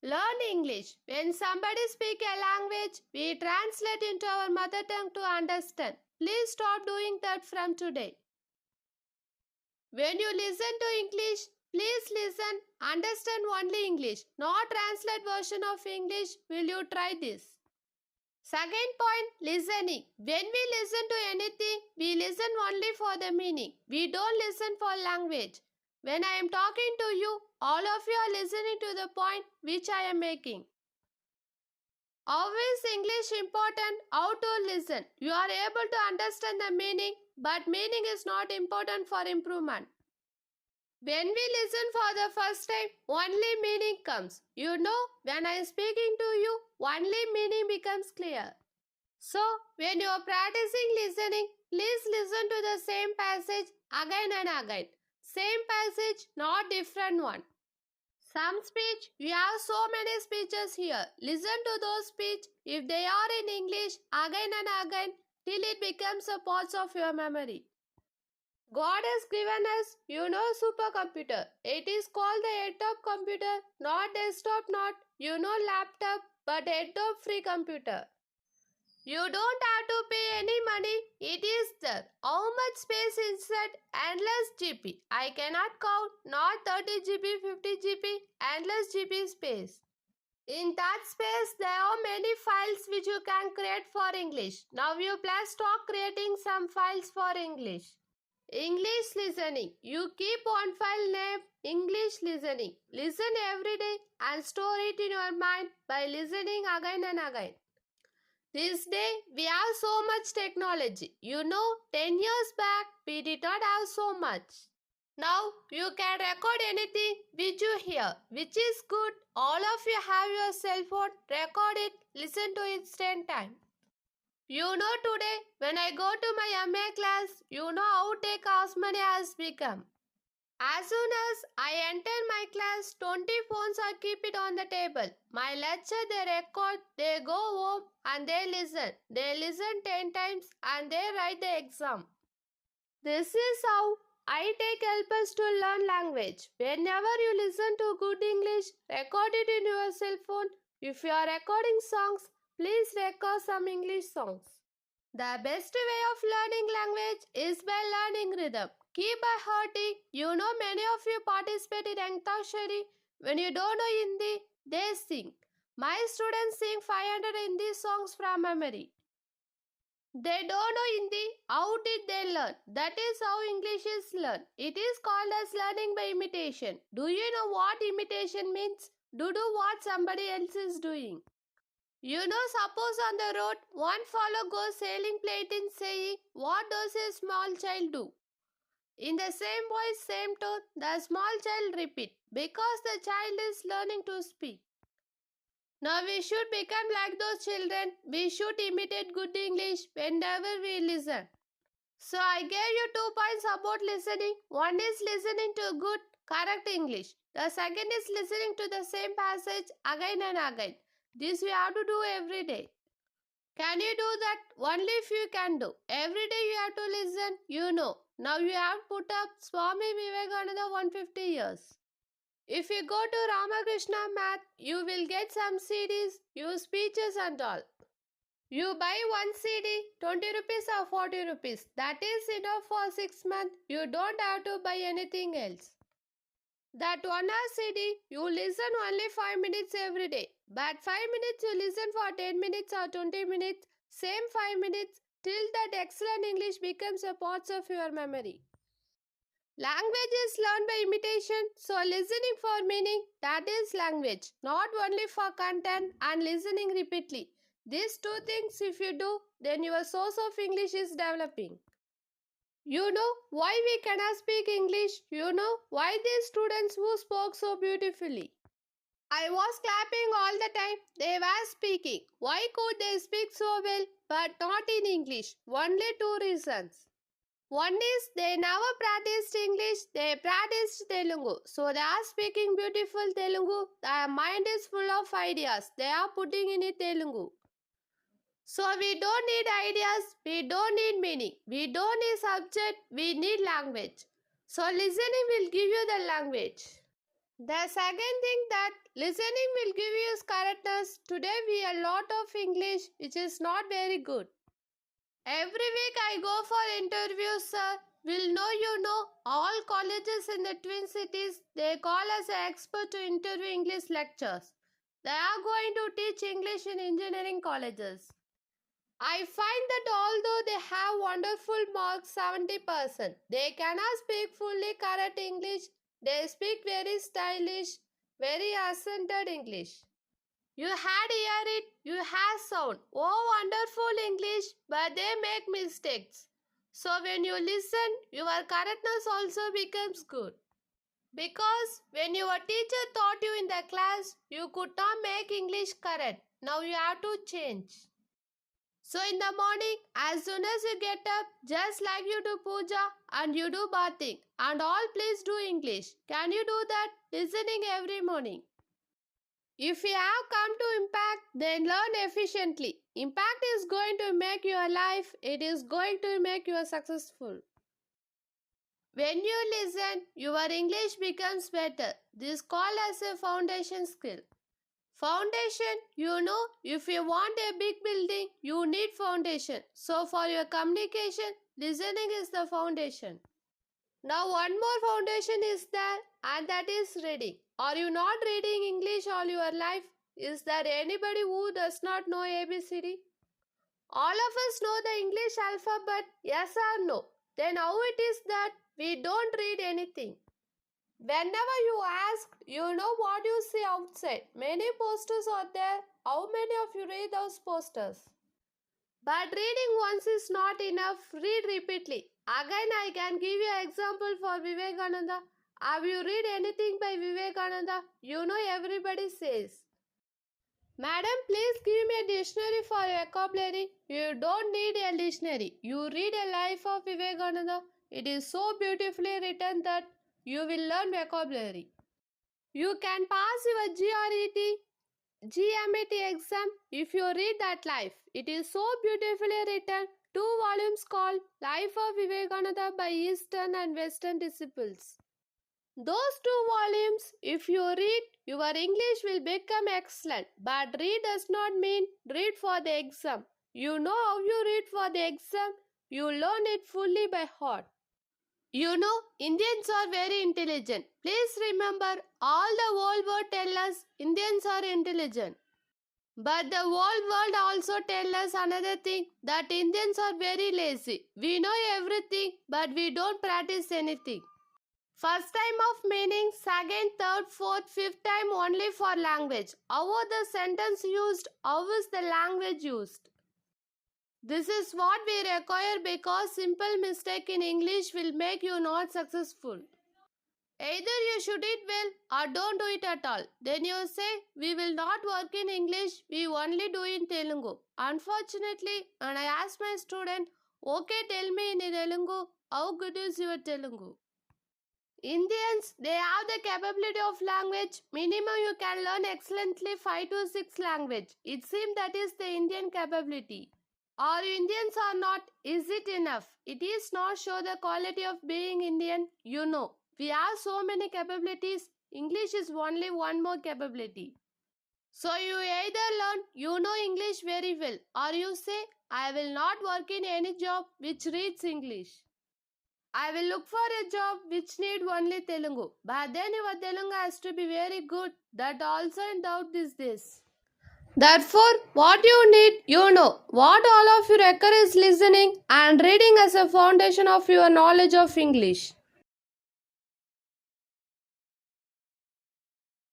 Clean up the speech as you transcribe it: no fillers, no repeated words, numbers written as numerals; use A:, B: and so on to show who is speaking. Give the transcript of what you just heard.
A: Learn English. When somebody speaks a language, we translate into our mother tongue to understand. Please stop doing that from today. When you listen to English, please listen, understand only English, not translate version of English. Will you try this? Second point, listening. When we listen to anything, we listen only for the meaning. We don't listen for language. When I am talking to you, all of you are listening to the point which I am making. How is English important? How to listen? You are able to understand the meaning, but meaning is not important for improvement. When we listen for the first time, only meaning comes. You know, when I am speaking to you, only meaning becomes clear. So, when you are practicing listening, please listen to the same passage again and again. Same passage, not different one. Some speech, we have so many speeches here. Listen to those speech if they are in English again and again till it becomes a part of your memory. God has given us, supercomputer. It is called the head-top computer, not desktop, not, laptop, but head-top free computer. You don't have to pay any money. It is there. How much space inside? Endless GB. I cannot count. Not 30 GB, 50 GB. Endless GB space. In that space, there are many files which you can create for English. Now you please start creating some files for English. English listening. You keep one file named English listening. Listen every day and store it in your mind by listening again and again. This day, we have so much technology. 10 years back, we did not have so much. Now, you can record anything which you hear, which is good. All of you have your cell phone, record it, listen to it 10 times. Today, when I go to my MA class, how take as many has become. As soon as I enter my class, 20 phones are keep it on the table. My lecture they record, they go home and they listen. They listen 10 times and they write the exam. This is how I take help us to learn language. Whenever you listen to good English, record it in your cell phone. If you are recording songs, please record some English songs. The best way of learning language is by learning rhythm. Keep by hearting. Many of you participate in Antakshari. When you don't know Hindi, they sing. My students sing 500 Hindi songs from memory. They don't know Hindi. How did they learn? That is how English is learned. It is called as learning by imitation. Do you know what imitation means? Do what somebody else is doing. Suppose on the road, one fellow goes sailing plate in saying, what does a small child do? In the same voice, same tone, the small child repeat, because the child is learning to speak. Now we should become like those children. We should imitate good English whenever we listen. So I gave you 2 points about listening. One is listening to good, correct English. The second is listening to the same passage again and again. This we have to do every day. Can you do that? Only if you can do. Every day you have to listen, Now you have put up Swami Vivekananda 150 years. If you go to Ramakrishna Math, you will get some CDs, use speeches and all. You buy one CD, 20 rupees or 40 rupees. That is enough for 6 months. You don't have to buy anything else. That 1 hour CD, you listen only 5 minutes every day. But 5 minutes you listen for 10 minutes or 20 minutes. Same 5 minutes till that excellent English becomes a part of your memory. Language is learned by imitation. So listening for meaning, that is language. Not only for content and listening repeatedly. These 2 things if you do, then your source of English is developing. Why we cannot speak English? Why these students who spoke so beautifully? I was clapping all the time. They were speaking. Why could they speak so well but not in English? Only 2 reasons. One is they never practiced English. They practiced Telugu. So they are speaking beautiful Telugu. Their mind is full of ideas. They are putting in it Telugu. So we don't need ideas, we don't need meaning, we don't need subject, we need language. So listening will give you the language. The second thing that listening will give you is correctness. Today we a lot of English which is not very good. Every week I go for interviews, sir. Will know all colleges in the Twin Cities, they call us an expert to interview English lectures. They are going to teach English in engineering colleges. I find that although they have wonderful marks 70%, they cannot speak fully correct English. They speak very stylish, very accented English. You had hear it, you have sound. Oh, wonderful English, but they make mistakes. So when you listen, your correctness also becomes good. Because when your teacher taught you in the class, you could not make English correct. Now you have to change. So in the morning, as soon as you get up, just like you do puja and you do bathing and all, please do English. Can you do that? Listening every morning. If you have come to impact, then learn efficiently. Impact is going to make your life, it is going to make you successful. When you listen, your English becomes better. This is called as a foundation skill. Foundation, if you want a big building, you need foundation. So for your communication, listening is the foundation. Now one more foundation is there, and that is reading. Are you not reading English all your life? Is there anybody who does not know ABCD? All of us know the English alphabet, yes or no? Then how it is that we don't read anything? Whenever you ask, you know what you see outside. Many posters are there. How many of you read those posters? But reading once is not enough. Read repeatedly. Again, I can give you an example for Vivekananda. Have you read anything by Vivekananda? Everybody says. Madam, please give me a dictionary for vocabulary. You don't need a dictionary. You read a life of Vivekananda. It is so beautifully written that you will learn vocabulary. You can pass your GMAT exam if you read that life. It is so beautifully written. 2 volumes called Life of Vivekananda by Eastern and Western Disciples. Those 2 volumes, if you read, your English will become excellent. But read does not mean read for the exam. You know how you read for the exam. You learn it fully by heart. Indians are very intelligent. Please remember, all the whole world tell us Indians are intelligent. But the whole world also tell us another thing, that Indians are very lazy. We know everything, but we don't practice anything. First time of meaning, second, third, fourth, fifth time only for language. How was the sentence used? How is the language used? This is what we require, because simple mistake in English will make you not successful. Either you should it well or don't do it at all. Then you say, we will not work in English, we only do in Telugu. Unfortunately, when I asked my student, okay, tell me in Telugu, how good is your Telugu? Indians, they have the capability of language. Minimum you can learn excellently 5 to 6 language. It seems that is the Indian capability. Or Indians are not, is it enough? It is not show the quality of being Indian. We have so many capabilities. English is only one more capability. So you either learn, English very well, or you say, I will not work in any job which reads English. I will look for a job which need only Telugu. But then your Telugu has to be very good. That also in doubt is this. Therefore, what you need, what all of you require is listening and reading as a foundation of your knowledge of English.